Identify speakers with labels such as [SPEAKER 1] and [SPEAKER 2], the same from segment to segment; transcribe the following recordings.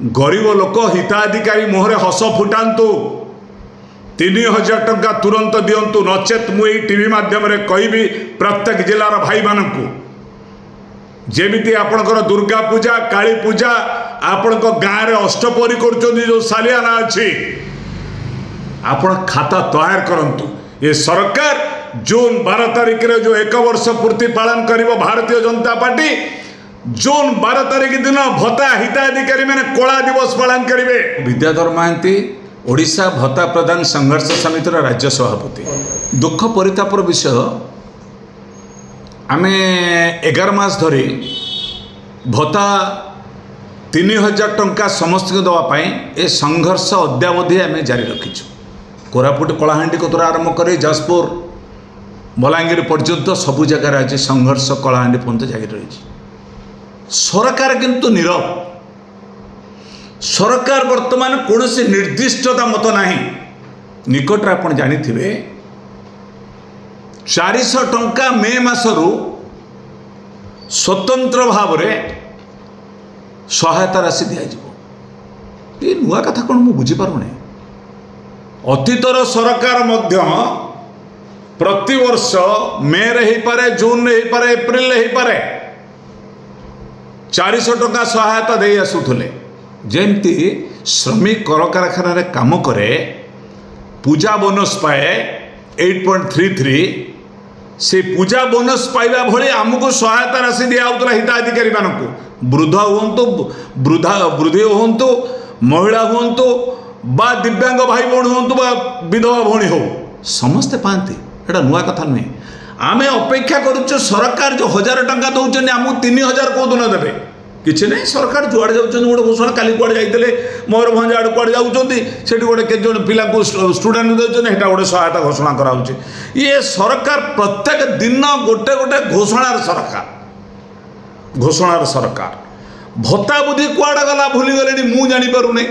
[SPEAKER 1] गरीब लोक हिताधिकारी मुहरे हस फुटातु 3000 टंका तुरंत दिंतु नचेत मुई टीवी माध्यम कहि प्रत्येक जिलार भाई मानू जेमिति आपणकर दुर्गा पूजा काली पूजा आपण गाँव में अष्टपहरी कर जो सालियाना अच्छी आपण खाता तैयार करंतु। ये सरकार जून 12 तारिख रे जो 1 वर्ष पूर्ति पालन करिवो भारतीय जनता पार्टी जून 12 तारिख दिन भत्ता हिताधिकारी मैंने कला दिवस पालन करेंगे। विद्याधर महांती ओडिशा भत्ता प्रदान संघर्ष समितिर राज्य सभापति। दुख परितापर विषय आमे 11 मास धरी भत्ता 3000 टंका समस्त को दवापाई ए संघर्ष अद्यावधि आम जारी रखीचु। कोरापुट कलाहांडी कतरा आरंभ कर जाजपुर बलांगीर पर्यंत सबु जगार आज संघर्ष कलाहांडी पर्यंत जारी रही। सरकार किंतु नीरव। सरकार वर्तमान कौन से निर्दिष्टता मत नहीं। निकट आप जानी 400 टंका मे मासरू स्वतंत्र भाव में सहायता राशि दिज्व। ये नुआ कथा कौन मुझे बुझीपारूनी। अतीतर सरकार मध्य प्रति वर्ष मे रे ही पारे जून रे ही पारे एप्रिल रे ही पारे 400 टंका सहायता दे आसुले। जेमती श्रमिक कर कारखाना रे काम करे पूजा बोनस पाए 8.33 से पूजा बोनस पाइबा भली आमको सहायता राशि दिया हिताधिकारी मानक वृद्ध हूँ वृद्धि हूँ महिला हूँ बा दिव्यांग भाई भौणी हूँ बा विधवा भौणी हो समस्ते पाती। एटा नुआ कथा नुहे। आमे अपेक्षा करुचु सरकार जो 1000 टंका दौरान आमको 3000 कौ दिन देवे किसी नहीं। सरकार जुआड़े जाऊँ गोटे घोषणा काली कुआड़े जाते मयूरभंज आड़े कुआड़े जाऊँगी गोटे के जन पिला स्टूडेंट देते गोटे सहायता घोषणा कराऊँ। ये सरकार प्रत्येक दिन गोटे गोटे घोषणार सरकार भत्ता बुद्धि कुआड़े गला भूलीगले मुझे जानीपारूनी।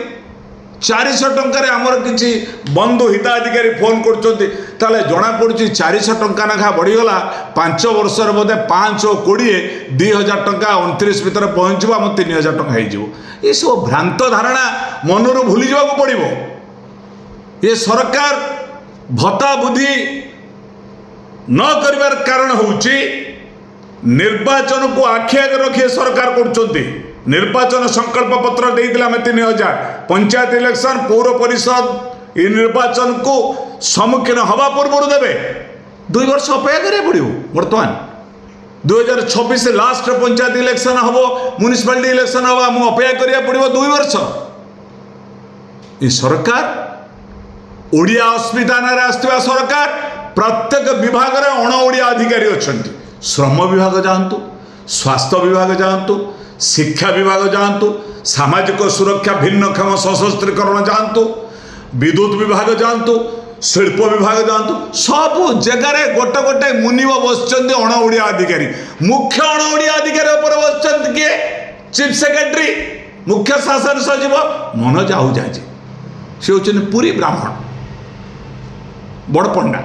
[SPEAKER 1] 400 टंकार आमर किसी बंधु हिताधिकारी फोन कर जना पड़ी 400 टंका नाखा बढ़ीगला 5 वर्ष बोधे 5 और 20 2000 टंका 29 भितर पहुँचो आम 3000 टंका हो। ये सब भ्रांत धारणा मनरू भूली जावाक पड़िबो। ये सरकार भत्ता बुद्धि न करिवार कारण होउची निर्वाचन को आखि आगे रखी सरकार करछोंती। निर्वाचन संकल्प पत्र देइतिला में 3000 पंचायत इलेक्शन पौर परिषद ये निर्वाचन को सम्मुखीन हवा पूर्व देवे 2 वर्ष अपेक्षा करिया पड़ो। बर्तमान 2026 लास्ट पंचायत इलेक्शन हम म्युनिसिपालिटी इलेक्शन हम आम अपेक्षा करिया पड़ो 2 वर्ष। ये सरकार ओडिया अस्मिता नारे आसुवा सरकार प्रत्येक विभाग रे अण ओडिया अधिकारी अच्छा। श्रम विभाग जातु स्वास्थ्य विभाग जातु शिक्षा विभाग जातु सामाजिक सुरक्षा भिन्नक्षम सशस्त्रीकरण जातु विद्युत विभाग जातु शिल्प विभाग जातु सब जगार गोटे गोटे मुनिब बस अण ओडिया अधिकारी मुख्य अण ओडिया अधिकारी बस किए चीफ सेक्रेटरी मुख्य शासन सचिव मनोज आहूजा जी सी हूँ पुरी ब्राह्मण बड़ पंडा।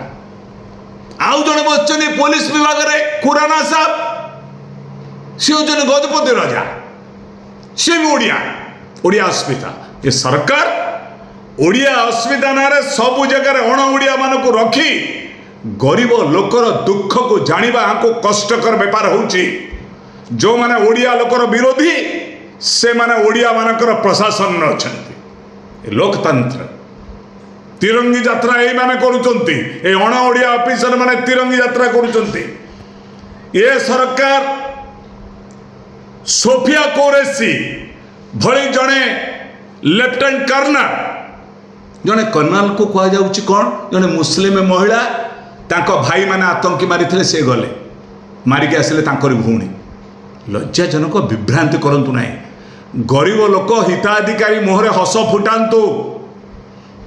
[SPEAKER 1] आउ जड़े बस पुलिस विभाग में खुराना साहब सी हूँ गजपति राजा सी भी ओडिया अस्मिता। ये सरकार ओडिया अस्मिता नारे सबु जगह अण ओडिया मानक रखी गरीब लोकर दुख को जानिबा आको कष्टकर बेपार होउची। जो माने ओडिया लोकर विरोधी से माने ओडिया मानकर प्रशासन अच्छे। लोकतंत्र तिरंगी यात्रा यही माने करुचंती ए अण ओडिया ऑफिसर माने तिरंगी यात्रा करुचंती। ये सरकार सोफिया कोरेसी भली जड़े लेफ्टिनेंट कर्नल जड़े कर्नल को कह जाउची कौन जड़े मुस्लिम महिला तांको भाई माने आतंकी मारी से गले मारिक आसिले तांकरी भूणी। लज्जाजनक विभ्रांति करंतु नहीं। गरीब लोक हिताधिकारी मुहरे हस फुटातु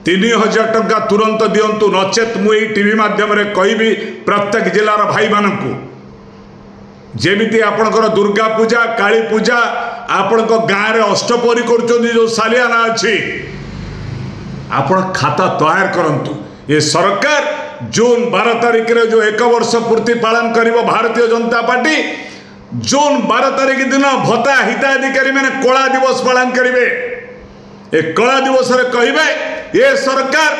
[SPEAKER 1] 3000 टंका तुरंत दिंतु नचेत मुई टीवी माध्यम कहि प्रत्येक जिलार भाई मानू जेमिति आपणकर दुर्गा पूजा काली पूजा आपण गाँव में अष्टपहरी कर जो सालियाना अच्छी आपण खाता तैयार करंतु। ये सरकार जून 12 तारिख रे जो 1 वर्ष पूर्ति पालन करिवो भारतीय जनता पार्टी जून 12 तारिख दिन भत्ता हिताधिकारी मैंने कला दिवस पालन करेंगे। ए कला दिवस कहे ये सरकार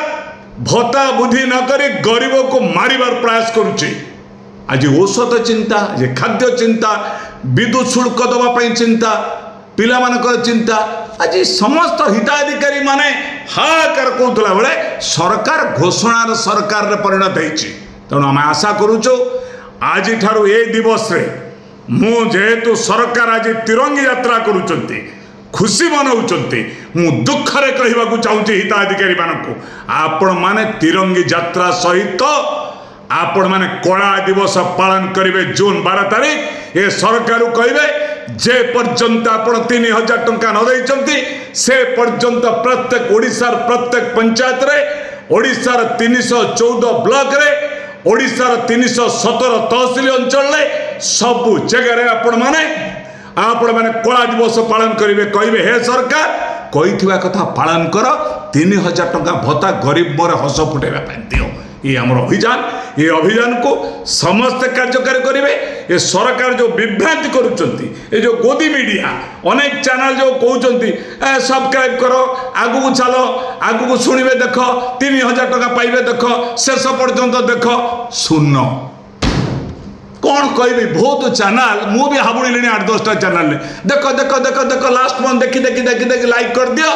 [SPEAKER 1] भत्ता बुद्धि नक गरीब को मारिबार प्रयास करुच्ची। आज औषध चिंता, आज खाद्य चिंता, विद्युत शुल्क दवाई चिंता, पिला मानकर चिंता, आज समस्त हिताधिकारी माने हाहाकार कहूला बेले सरकार घोषणार सरकार परिणत होती। तेणु आम आशा करुचु आज ठारू ए दिवस रे मु जेहेतु सरकार आज तिरंगी यात्रा करुचंती, खुशी मनाउचंती, मु दुखरे कहवाकू चाहूँगी हिताधिकारी मानकू आपण माने तिरंगी यात्रा सहित आपण माने कला दिवस पालन करेंगे जून 12 तारीख। ये सरकार कहे जे पर्यंत आपण 3000 टंका न देइचंती से पर्यंत प्रत्येक ओडिशार प्रत्येक पंचायत रे, ओडिशार 314 ब्लॉक रे, ओडिशार 317 तहसील अंचल रे सबु जगह आपण माने कला दिवस पालन करेंगे। कहे हे सरकार कही कथा पालन कर, 3000 टंका भत्ता गरीब मोर हस फुटेगा दियो। ये आमर अभियान, ये अभियान को समस्त कार्यकारी करेंगे। ये सरकार जो विभ्रांति करुँच, ये जो गोदी मीडिया अनेक चैनल जो कहते सब्सक्राइब करो, आगू चलो, आगू शुणे देख, 3000 टंका पाइबे देख, शेष पर्यंत देख, सुन कौन कहबी बहुत चैनल मु भी हाबुड़ी 8-10टा चैनल देख देख देख देख लास्ट मंथ देखी देखी देखी देखी लाइक कर दियो।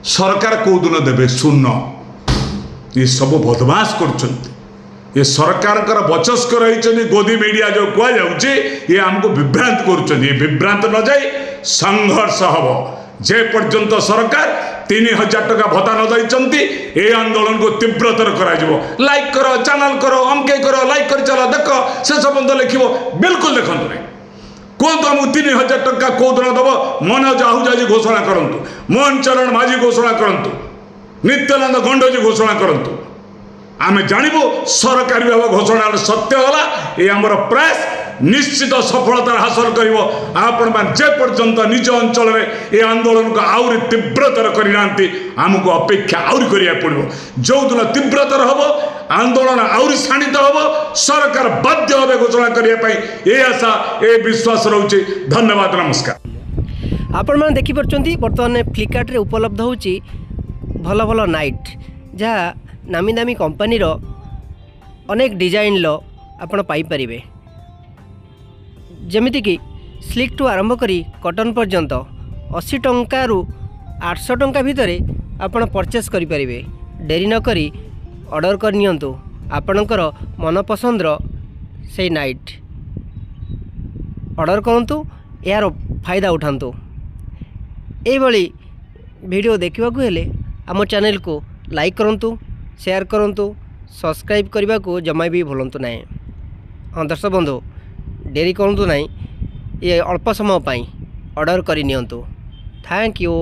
[SPEAKER 1] सरकार कौ दिन देवे सुन, ये सब बदमाश कर ये सरकार बचस्क रही गोदी मीडिया जो कहुचे ये आमको विभ्रांत कर। विभ्रांत न जाए संघर्ष हम जे पर्यंत सरकार 3000 टंका भत्ता न देइचंती ए आंदोलन को तीव्रतर करा। लाइक करो, चैनल करो, अमके करो, लाइक कर चलो, देख से संबंध लिखो, बिल्कुल देखते नहीं कहतु आमको 3000 टंका कौ दिन दब। मनोज आहूजा जी घोषणा करूँ, मोहन चरण माझी घोषणा करूँ, नित्यानंद गंड जी घोषणा करूँ, आम जानबू सरकारी भाव घोषणा सत्य होला। ये आमर प्रयास निश्चित सफलता हासिल कर आपण जे पर्यंत निज अंचल में ये आंदोलन को आउरी तीव्रतर करना आमको अपेक्षा आउरी करिया पड़ो। जो दिन तीव्रतर हम आंदोलन आउरी शाणित हम सरकार बाध्य भाव घोषणा करने ये आशा ये विश्वास रोचे। धन्यवाद, नमस्कार।
[SPEAKER 2] आपण मैंने देखिपुं बर्तमान फ्लिपकार्ट उपलब्ध होची भल भल नाइट जहाँ नामी दामी कंपनी अनेक डिजाइन लो आपण पाई परिबे। जमिति कि स्लिक टू आरंभ करी कटन पर्यंत 80 टंका रु 800 टंका भितर आपण परचेस करि परिबे। डेरी न करी ऑर्डर कर नियंतु आपणकर मनपसंद से नाइट ऑर्डर करंतु, यार फायदा उठांतु। एभली वीडियो देखा हेले आम चैनल को लाइक करंतु, शेयर करंतु, सब्सक्राइब करने को जमा भी भूलंतु नहीं। हाँ दर्शक बंधु, डेरी करूँ नहीं, ये अल्प समय ऑर्डर कर नियंतु। Thank you.